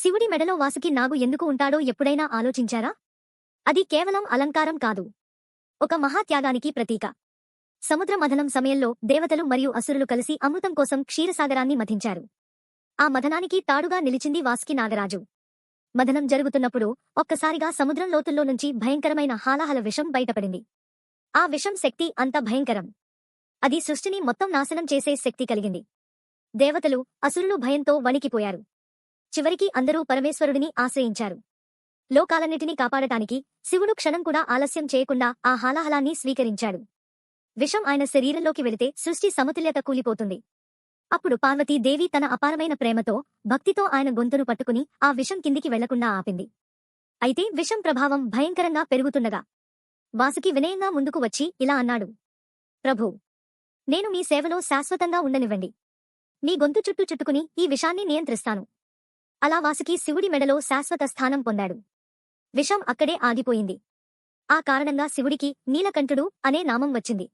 శివుడి మెడలో వాసుకి నాగు ఎందుకు ఉంటాడో ఎప్పుడైనా ఆలోచించారా? అది కేవలం అలంకారం కాదు. ఒక మహాత్యాగానికి ప్రతీక. సముద్ర మథనం సమయంలో దేవతలు మరియు అసురులు కలిసి అమృతం కోసం క్షీరసాగరాన్ని మథించారు. ఆ మథనానికి తాడుగా నిలిచింది వాసుకి నాగరాజు. మథనం జరుగుతున్నప్పుడు ఒక్కసారిగా సముద్రం లోతుల్లో నుంచి భయంకరమైన హాలాహల విషం బయటపడింది. ఆ విషం శక్తి అంత భయంకరం. అది సృష్టిని మొత్తం నాశనం చేసే శక్తి కలిగింది. దేవతలు, అసురులు భయంతో వణికిపోయారు. చివరికి అందరూ పరమేశ్వరుడిని ఆశ్రయించారు. లోకాలన్నిటినీ కాపాడటానికి శివుడు క్షణం కూడా ఆలస్యం చేయకుండా ఆ హాలాహలాన్ని స్వీకరించాడు. విషం ఆయన శరీరంలోకి వెళితే సృష్టి సమతుల్యత కూలిపోతుంది. అప్పుడు పార్వతీదేవి తన అపారమైన ప్రేమతో, భక్తితో ఆయన గొంతును పట్టుకుని ఆ విషం కిందికి వెళ్లకుండా ఆపింది. అయితే విషం ప్రభావం భయంకరంగా పెరుగుతుండగా వాసుకి వినయంగా ముందుకు వచ్చి ఇలా అన్నాడు: ప్రభూ, నేను మీ సేవలో శాశ్వతంగా ఉండనివ్వండి. మీ గొంతు చుట్టూ చుట్టుకుని ఈ విషాన్ని నియంత్రిస్తాను. అలా వాసుకి శివుడి మెడలో శాశ్వత స్థానం పొందాడు. విషం అక్కడే ఆగిపోయింది. ఆ కారణంగా శివుడికి నీలకంఠుడు అనే నామం వచ్చింది.